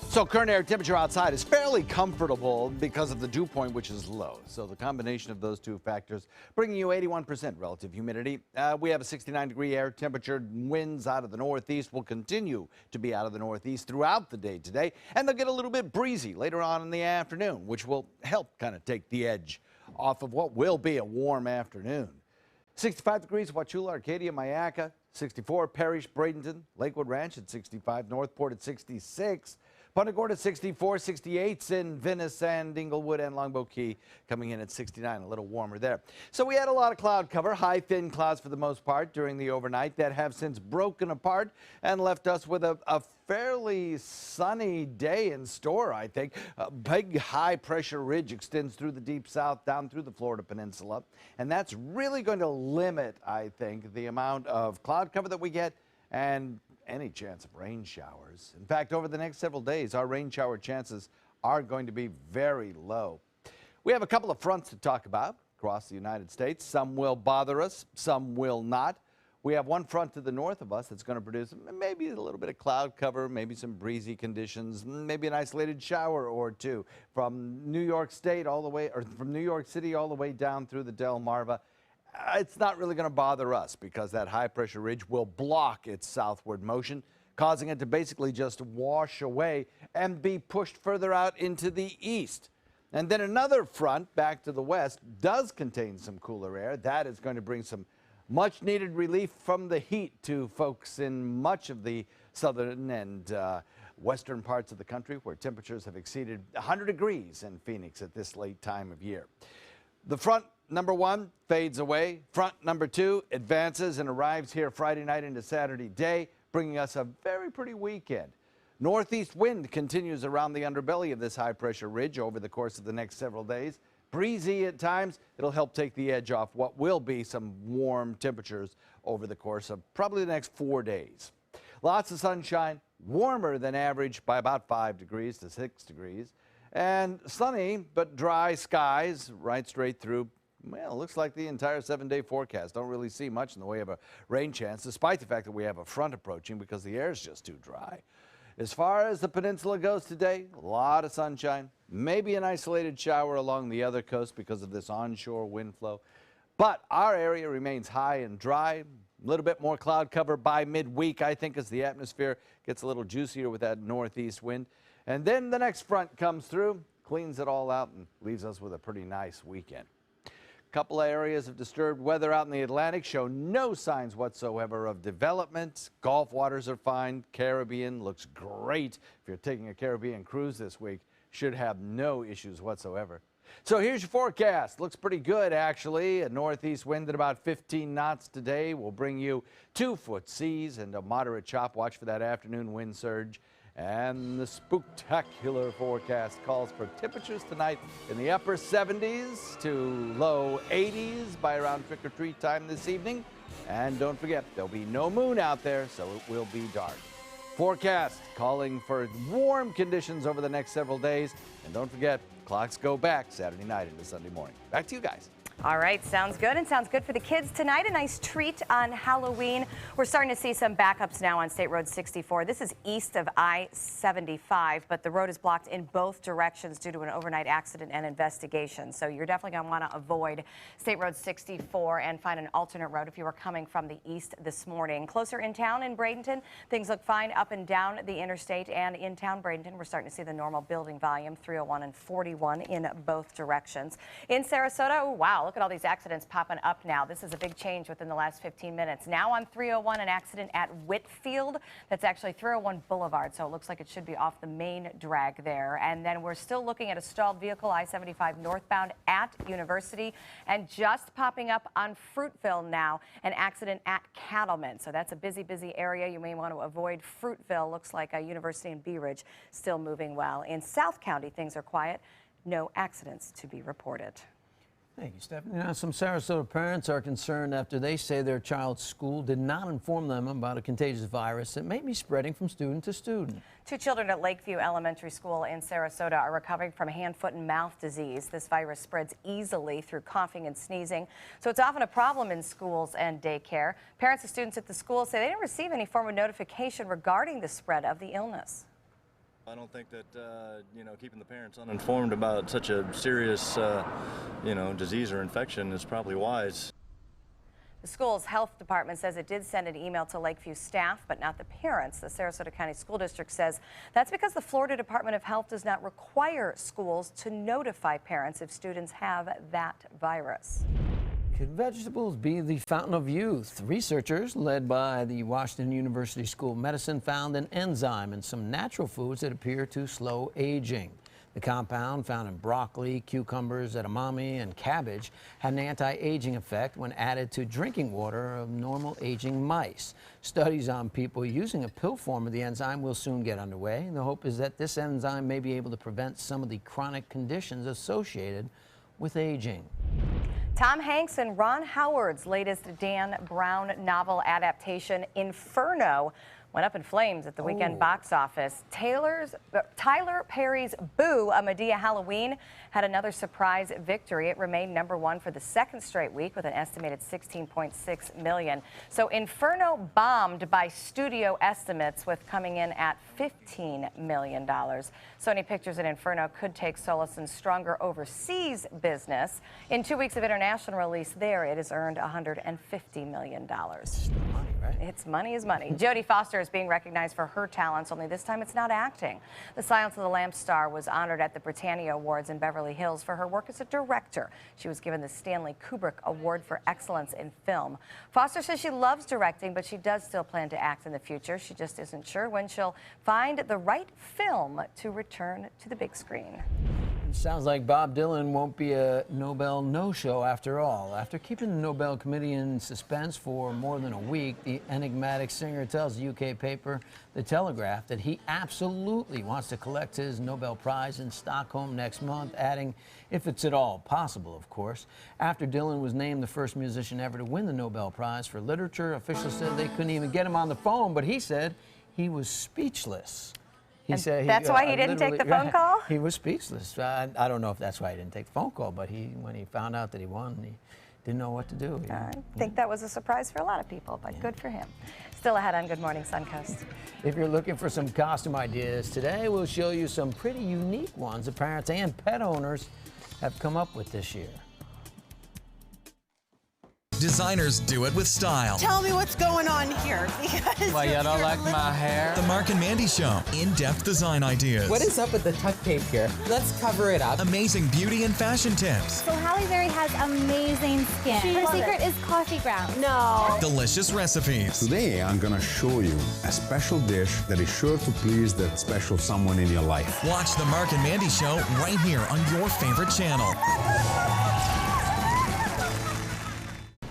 So current air temperature outside is fairly comfortable because of the dew point, which is low. So the combination of those two factors bringing you 81% relative humidity. We have a 69-degree air temperature. Winds out of the northeast will continue to be out of the northeast throughout the day today. And they'll get a little bit breezy later on in the afternoon, which will help kind of take the edge off of what will be a warm afternoon. 65 degrees, Wauchula, Arcadia, Mayaca. 64, Parrish, Bradenton, Lakewood Ranch at 65, Northport at 66. Punta Gorda 64, 68's in Venice and Inglewood and Longboat Key coming in at 69, a little warmer there. So we had a lot of cloud cover, high thin clouds for the most part during the overnight that have since broken apart and left us with a fairly sunny day in store, I think. A big high pressure ridge extends through the deep south down through the Florida Peninsula, and that's really going to limit, I think, the amount of cloud cover that we get and any chance of rain showers. In fact, over the next several days, our rain shower chances are going to be very low. We have a couple of fronts to talk about across the United States. Some will bother us, some will not. We have one front to the north of us that's going to produce maybe a little bit of cloud cover, maybe some breezy conditions, maybe an isolated shower or two from New York State all the way, or from New York City all the way down through the Delmarva. It's not really going to bother us because that high pressure ridge will block its southward motion, causing it to basically just wash away and be pushed further out into the east. And then another front back to the west does contain some cooler air. That is going to bring some much needed relief from the heat to folks in much of the southern and western parts of the country where temperatures have exceeded 100 degrees in Phoenix at this late time of year. The front number one fades away. Front number two advances and arrives here Friday night into Saturday day, bringing us a very pretty weekend. Northeast wind continues around the underbelly of this high pressure ridge over the course of the next several days, breezy at times. It'll help take the edge off what will be some warm temperatures over the course of probably the next 4 days. Lots of sunshine, warmer than average by about 5 degrees to 6 degrees, and sunny but dry skies right straight through. Well, it looks like the entire 7-day forecast. Don't really see much in the way of a rain chance, despite the fact that we have a front approaching because the air is just too dry. As far as the peninsula goes today, a lot of sunshine, maybe an isolated shower along the other coast because of this onshore wind flow. But our area remains high and dry. A little bit more cloud cover by midweek, I think, as the atmosphere gets a little juicier with that northeast wind. And then the next front comes through, cleans it all out, and leaves us with a pretty nice weekend. Couple of areas of disturbed weather out in the Atlantic show no signs whatsoever of development. Gulf waters are fine. Caribbean looks great. If you're taking a Caribbean cruise this week, should have no issues whatsoever. So here's your forecast. Looks pretty good, actually. A northeast wind at about 15 knots today will bring you 2-foot seas and a moderate chop. Watch for that afternoon wind surge. And the spooktacular forecast calls for temperatures tonight in the upper 70s to low 80s by around trick-or-treat time this evening. And don't forget, there'll be no moon out there, so it will be dark. Forecast calling for warm conditions over the next several days. And don't forget, clocks go back Saturday night into Sunday morning. Back to you guys. All right, sounds good, and sounds good for the kids tonight. A nice treat on Halloween. We're starting to see some backups now on State Road 64. This is east of I-75, but the road is blocked in both directions due to an overnight accident and investigation. So you're definitely going to want to avoid State Road 64 and find an alternate road if you were coming from the east this morning. Closer in town in Bradenton, things look fine up and down the interstate, and in town Bradenton, we're starting to see the normal building volume, 301 and 41 in both directions. In Sarasota, oh, wow. Look at all these accidents popping up now. This is a big change within the last 15 minutes. Now on 301, an accident at Whitfield. That's actually 301 Boulevard, so it looks like it should be off the main drag there. And then we're still looking at a stalled vehicle, I-75 northbound at University. And just popping up on Fruitville now, an accident at Cattleman. So that's a busy, busy area. You may want to avoid Fruitville. Looks like a University and Bee Ridge still moving well. In South County, things are quiet. No accidents to be reported. Thank you, Stephanie. Now, some Sarasota parents are concerned after they say their child's school did not inform them about a contagious virus that may be spreading from student to student. 2 children at Lakeview Elementary School in Sarasota are recovering from hand, foot, and mouth disease. This virus spreads easily through coughing and sneezing, so it's often a problem in schools and daycare. Parents and students at the school say they didn't receive any form of notification regarding the spread of the illness. I don't think that, keeping the parents uninformed about such a serious, disease or infection is probably wise. The school's health department says it did send an email to Lakeview staff, but not the parents. The Sarasota County School District says that's because the Florida Department of Health does not require schools to notify parents if students have that virus. Could vegetables be the fountain of youth? Researchers led by the Washington University School of Medicine found an enzyme in some natural foods that appear to slow aging. The compound found in broccoli, cucumbers, edamame, and cabbage had an anti-aging effect when added to drinking water of normal aging mice. Studies on people using a pill form of the enzyme will soon get underway. The hope is that this enzyme may be able to prevent some of the chronic conditions associated with aging. Tom Hanks and Ron Howard's latest Dan Brown novel adaptation, Inferno, went up in flames at the weekend box office. Tyler Perry's Boo, A Medea Halloween, had another surprise victory. It remained #1 for the second straight week with an estimated $16.6 million. So Inferno bombed by studio estimates, with coming in at $15 million. Sony Pictures and Inferno could take solace in stronger overseas business. In 2 weeks of international release there, it has earned $150 million. Money, right? It's money is money. Jodie Foster is being recognized for her talents, only this time it's not acting. The Silence of the Lambs star was honored at the Britannia Awards in Beverly Hills for her work as a director. She was given the Stanley Kubrick Award for Excellence in Film. Foster says she loves directing, but she does still plan to act in the future. She just isn't sure when she'll find the right film to return to the big screen. Sounds like Bob Dylan won't be a Nobel no-show after all. After keeping the Nobel Committee in suspense for more than a week, the enigmatic singer tells the UK paper The Telegraph that he absolutely wants to collect his Nobel Prize in Stockholm next month, adding, if it's at all possible, of course. After Dylan was named the first musician ever to win the Nobel Prize for Literature, officials said they couldn't even get him on the phone, but he said he was speechless. He said that's why he didn't take the phone call? He was speechless. I don't know if that's why he didn't take the phone call, but when he found out that he won, he didn't know what to do. I think that was a surprise for a lot of people, but good for him. Still ahead on Good Morning Suncoast. If you're looking for some costume ideas, today we'll show you some pretty unique ones that parents and pet owners have come up with this year. Designers do it with style. Tell me what's going on here. Why, you don't like my hair? The Mark and Mandy Show. In-depth design ideas. What is up with the tuck tape here? Let's cover it up. Amazing beauty and fashion tips. So Halle Berry has amazing skin. Her secret is coffee grounds. No. Delicious recipes. Today, I'm going to show you a special dish that is sure to please that special someone in your life. Watch the Mark and Mandy Show right here on your favorite channel.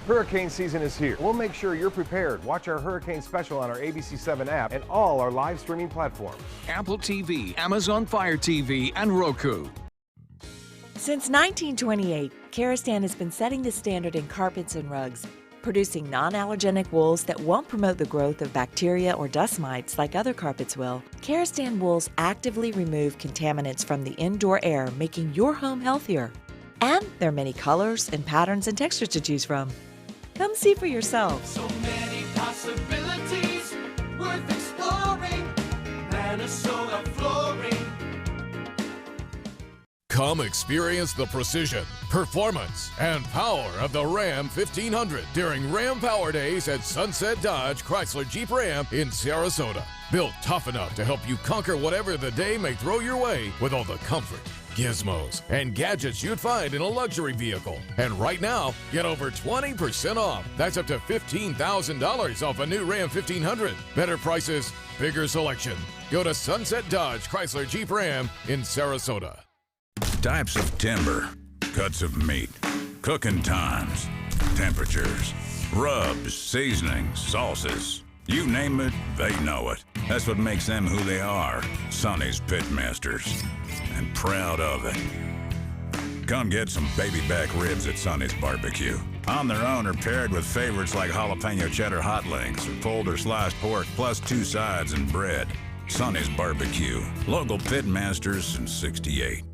Hurricane season is here. We'll make sure you're prepared. Watch our hurricane special on our ABC7 app and all our live streaming platforms. Apple TV, Amazon Fire TV, and Roku. Since 1928, Karastan has been setting the standard in carpets and rugs, producing non-allergenic wools that won't promote the growth of bacteria or dust mites like other carpets will. Karastan wools actively remove contaminants from the indoor air, making your home healthier. And there are many colors and patterns and textures to choose from. Come see for yourself. So many possibilities worth exploring. Minnesota flooring. Come experience the precision, performance, and power of the Ram 1500 during Ram Power Days at Sunset Dodge Chrysler Jeep Ram in Sarasota. Built tough enough to help you conquer whatever the day may throw your way with all the comfort, gizmos, and gadgets you'd find in a luxury vehicle. And right now, get over 20% off. That's up to $15,000 off a new Ram 1500. Better prices, bigger selection. Go to Sunset Dodge Chrysler Jeep Ram in Sarasota. Types of timber, cuts of meat, cooking times, temperatures, rubs, seasonings, sauces. You name it, they know it. That's what makes them who they are, Sonny's Pitmasters. And proud of it. Come get some baby back ribs at Sonny's Barbecue. On their own or paired with favorites like jalapeno cheddar hot links or pulled or sliced pork plus 2 sides and bread. Sonny's Barbecue. Local Pitmasters since '68.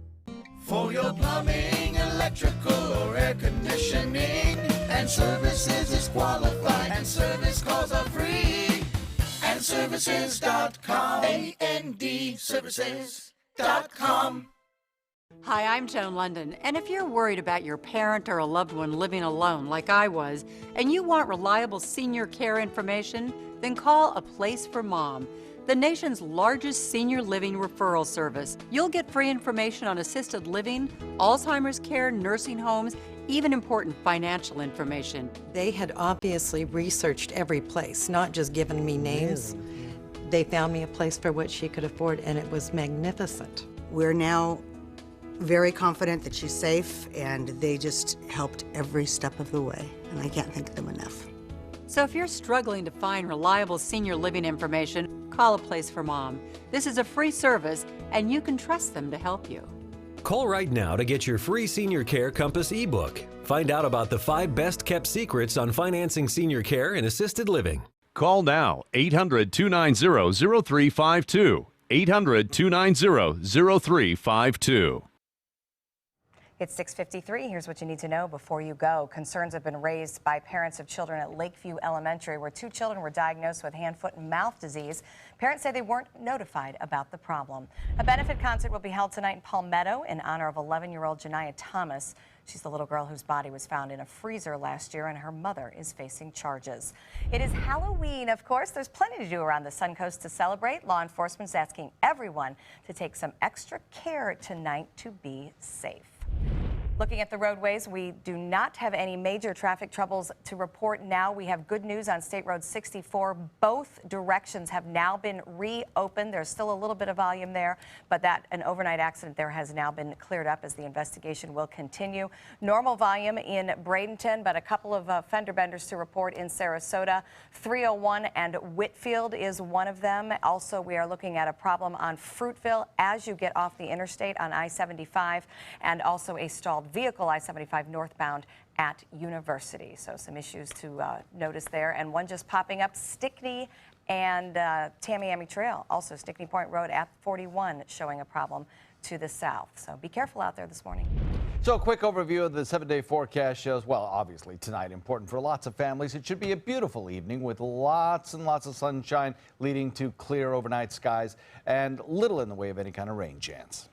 For your plumbing, electrical, or air conditioning, and services is qualified, and service calls are free. And services.com. AND services.com. Hi, I'm Joan London, and if you're worried about your parent or a loved one living alone like I was, and you want reliable senior care information, then call A Place for Mom, the nation's largest senior living referral service. You'll get free information on assisted living, Alzheimer's care, nursing homes, even important financial information. They had obviously researched every place, not just given me names. They found me a place for what she could afford, and it was magnificent. We're now very confident that she's safe, and they just helped every step of the way, and I can't thank them enough. So if you're struggling to find reliable senior living information, call A Place for Mom. This is a free service, and you can trust them to help you. Call right now to get your free Senior Care Compass ebook. Find out about the 5 best-kept secrets on financing senior care and assisted living. Call now, 800-290-0352. 800-290-0352. It's 6:53. Here's what you need to know before you go. Concerns have been raised by parents of children at Lakeview Elementary, where 2 children were diagnosed with hand, foot, and mouth disease. Parents say they weren't notified about the problem. A benefit concert will be held tonight in Palmetto in honor of 11-year-old Janiah Thomas. She's the little girl whose body was found in a freezer last year, and her mother is facing charges. It is Halloween, of course. There's plenty to do around the Suncoast to celebrate. Law enforcement is asking everyone to take some extra care tonight to be safe. Looking at the roadways, we do not have any major traffic troubles to report now. We have good news on State Road 64. Both directions have now been reopened. There's still a little bit of volume there, but an overnight accident there has now been cleared up as the investigation will continue. Normal volume in Bradenton, but a couple of fender benders to report in Sarasota. 301 and Whitfield is one of them. Also, we are looking at a problem on Fruitville as you get off the interstate on I-75, and also a stalled vehicle I-75 northbound at University. So some issues to notice there, and one just popping up, Stickney and Tamiami Trail, also Stickney Point Road at 41 showing a problem to the south. So be careful out there this morning. So a quick overview of the 7-day forecast shows, well, obviously tonight important for lots of families. It should be a beautiful evening with lots and lots of sunshine leading to clear overnight skies and little in the way of any kind of rain chance.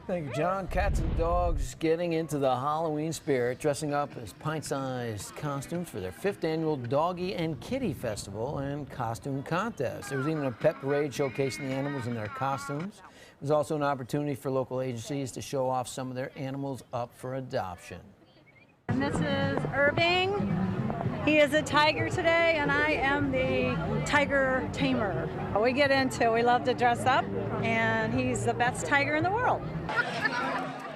Thank you, John. Cats and dogs getting into the Halloween spirit, dressing up as pint-sized costumes for their 5th annual Doggy and Kitty Festival and Costume Contest. There was even a pet parade showcasing the animals in their costumes. There's also an opportunity for local agencies to show off some of their animals up for adoption. And this is Irving. He is a tiger today, and I am the tiger tamer. We love to dress up, and he's the best tiger in the world.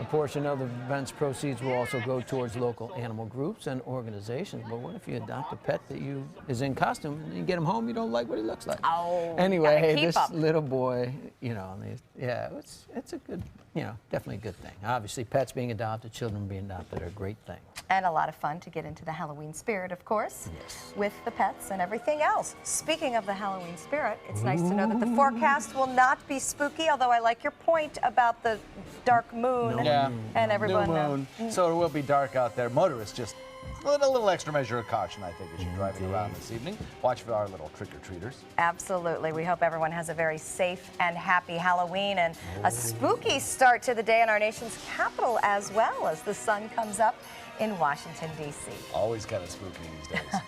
A portion of the event's proceeds will also go towards local animal groups and organizations. But what if you adopt a pet that is in costume and you get him home, you don't like what he looks like? Oh, anyway, hey, keep this up. little boy, yeah, it's a good, definitely a good thing. Obviously, pets being adopted, children being adopted are a great thing. And a lot of fun to get into the Halloween spirit, of course, with the pets and everything else. Speaking of the Halloween spirit, it's nice to know that the forecast will not be spooky, although I like your point about the dark moon and everyone. New moon. So it will be dark out there. Motorists just a little extra measure of caution, I think, as you're driving around this evening. Watch for our little trick-or-treaters. Absolutely. We hope everyone has a very safe and happy Halloween and a spooky start to the day in our nation's capital as well as the sun comes up in Washington, D.C. Always kind of spooky these days.